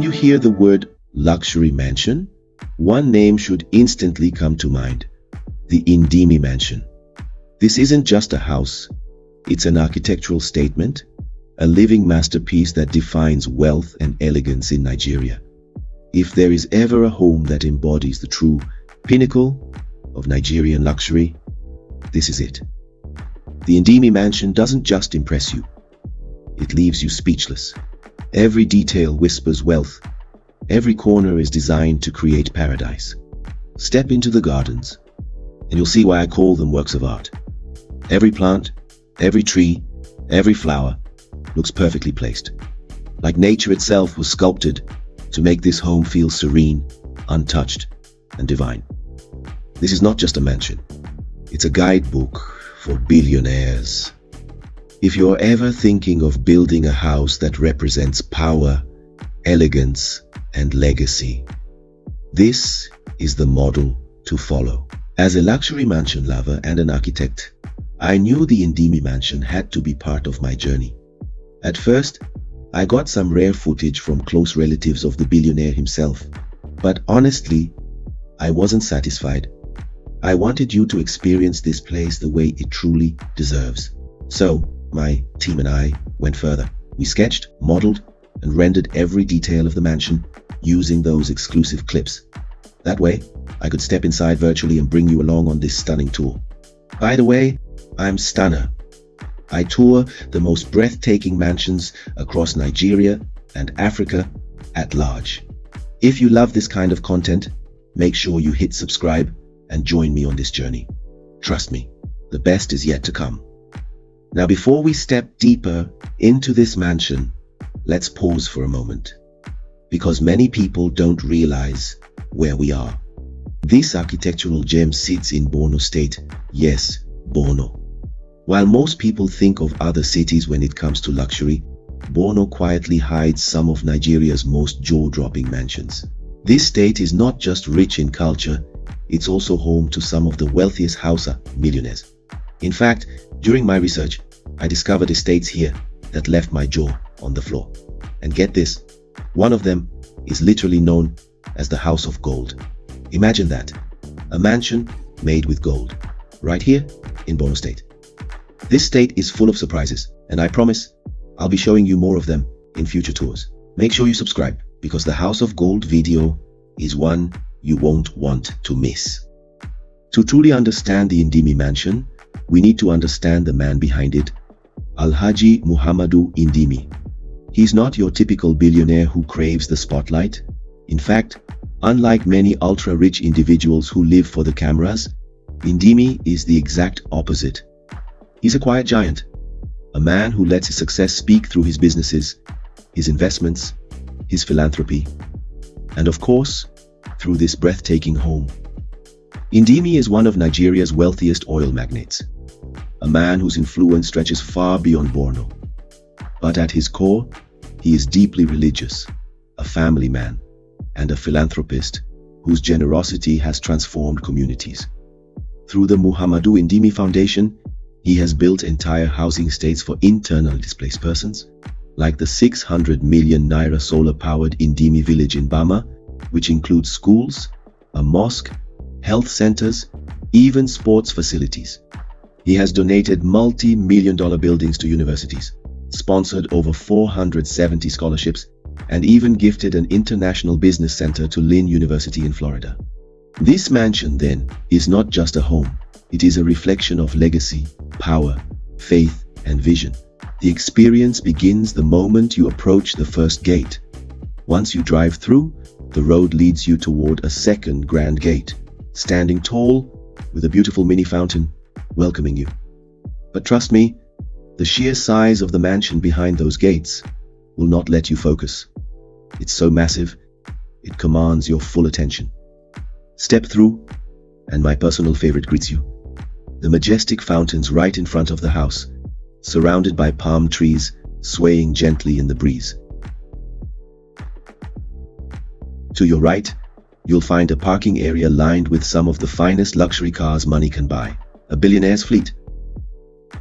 When you hear the word luxury mansion, one name should instantly come to mind: the Indimi Mansion. This isn't just a house, it's an architectural statement, a living masterpiece that defines wealth and elegance in Nigeria. If there is ever a home that embodies the true pinnacle of Nigerian luxury, this is it. The Indimi Mansion doesn't just impress you, it leaves you speechless. Every detail whispers wealth. Every corner is designed to create paradise. Step into the gardens, and you'll see why I call them works of art. Every plant, every tree, every flower looks perfectly placed, like nature itself was sculpted to make this home feel serene, untouched, and divine. This is not just a mansion, it's a guidebook for billionaires. If you're ever thinking of building a house that represents power, elegance, and legacy, this is the model to follow. As a luxury mansion lover and an architect, I knew the Indimi Mansion had to be part of my journey. At first, I got some rare footage from close relatives of the billionaire himself, but honestly, I wasn't satisfied. I wanted you to experience this place the way it truly deserves. So, my team and I went further. We sketched, modeled, and rendered every detail of the mansion using those exclusive clips. That way, I could step inside virtually and bring you along on this stunning tour. By the way, I'm Stunner. I tour the most breathtaking mansions across Nigeria and Africa at large. If you love this kind of content, make sure you hit subscribe and join me on this journey. Trust me, the best is yet to come. Now, before we step deeper into this mansion, let's pause for a moment, because many people don't realize where we are. This architectural gem sits in Borno State. Yes, Borno. While most people think of other cities when it comes to luxury, Borno quietly hides some of Nigeria's most jaw-dropping mansions. This state is not just rich in culture, it's also home to some of the wealthiest Hausa millionaires. In fact, during my research, I discovered estates here that left my jaw on the floor. And get this, one of them is literally known as the House of Gold. Imagine that, a mansion made with gold, right here in Borno State. This state is full of surprises, and I promise I'll be showing you more of them in future tours. Make sure you subscribe, because the House of Gold video is one you won't want to miss. To truly understand the Indimi Mansion, we need to understand the man behind it, Alhaji Muhammadu Indimi. He's not your typical billionaire who craves the spotlight. In fact, unlike many ultra-rich individuals who live for the cameras, Indimi is the exact opposite. He's a quiet giant, a man who lets his success speak through his businesses, his investments, his philanthropy, and of course, through this breathtaking home. Indimi is one of Nigeria's wealthiest oil magnates, a man whose influence stretches far beyond Borno. But at his core, he is deeply religious, a family man, and a philanthropist whose generosity has transformed communities. Through the Muhammadu Indimi Foundation, he has built entire housing estates for internally displaced persons, like the 600 million Naira solar-powered Indimi village in Bama, which includes schools, a mosque, health centers, even sports facilities. He has donated multi-million-dollar buildings to universities, sponsored over 470 scholarships, and even gifted an international business center to Lynn University in Florida. This mansion, then, is not just a home. It is a reflection of legacy, power, faith, and vision. The experience begins the moment you approach the first gate. Once you drive through, the road leads you toward a second grand gate, standing tall with a beautiful mini fountain welcoming you. But trust me, the sheer size of the mansion behind those gates will not let you focus. It's so massive, it commands your full attention. Step through, and my personal favorite greets you. The majestic fountains right in front of the house, surrounded by palm trees swaying gently in the breeze. To your right, you'll find a parking area lined with some of the finest luxury cars money can buy, a billionaire's fleet.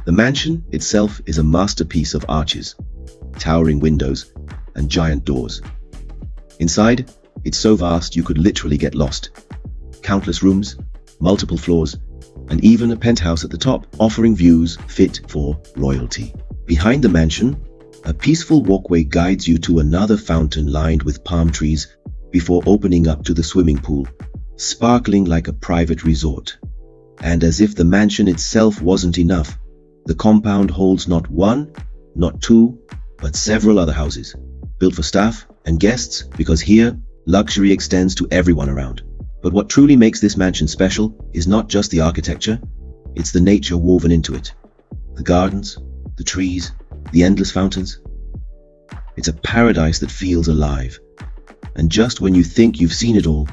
The mansion itself is a masterpiece of arches, towering windows, and giant doors. Inside, it's so vast you could literally get lost. Countless rooms, multiple floors, and even a penthouse at the top offering views fit for royalty. Behind the mansion, a peaceful walkway guides you to another fountain lined with palm trees before opening up to the swimming pool, sparkling like a private resort. And as if the mansion itself wasn't enough, the compound holds not one, not two, but several other houses, built for staff and guests, because here, luxury extends to everyone around. But what truly makes this mansion special is not just the architecture, it's the nature woven into it. The gardens, the trees, the endless fountains. It's a paradise that feels alive. And just when you think you've seen it all,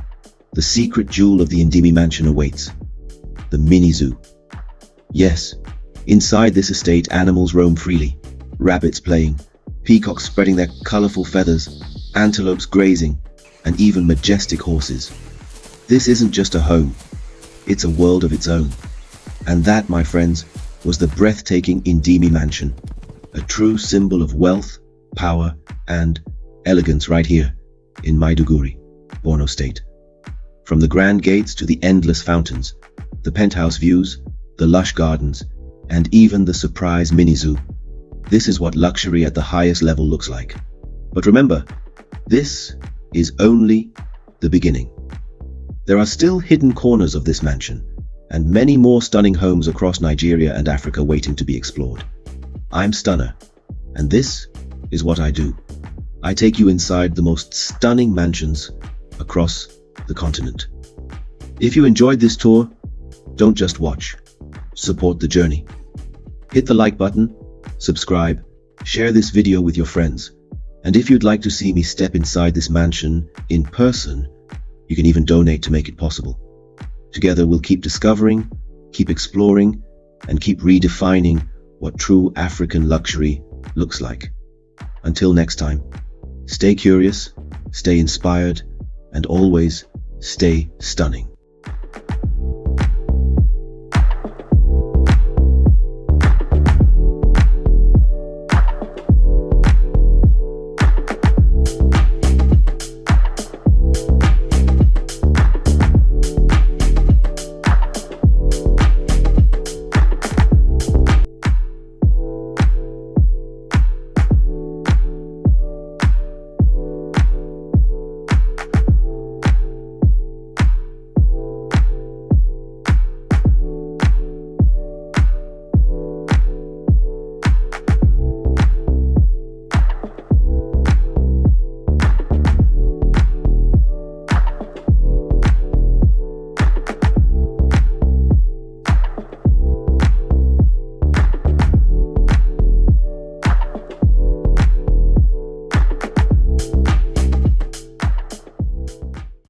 the secret jewel of the Indimi Mansion awaits. The mini zoo. Yes, inside this estate animals roam freely. Rabbits playing, peacocks spreading their colorful feathers, antelopes grazing, and even majestic horses. This isn't just a home, it's a world of its own. And that, my friends, was the breathtaking Indimi Mansion, a true symbol of wealth, power, and elegance right here in Maiduguri, Borno State. From the grand gates to the endless fountains, the penthouse views, the lush gardens, and even the surprise mini zoo. This is what luxury at the highest level looks like. But remember, this is only the beginning. There are still hidden corners of this mansion, and many more stunning homes across Nigeria and Africa waiting to be explored. I'm Stunner, and this is what I do. I take you inside the most stunning mansions across the continent. If you enjoyed this tour, don't just watch, support the journey. Hit the like button, subscribe, share this video with your friends, and if you'd like to see me step inside this mansion in person, you can even donate to make it possible. Together we'll keep discovering, keep exploring, and keep redefining what true African luxury looks like. Until next time, stay curious, stay inspired, and always stay stunning.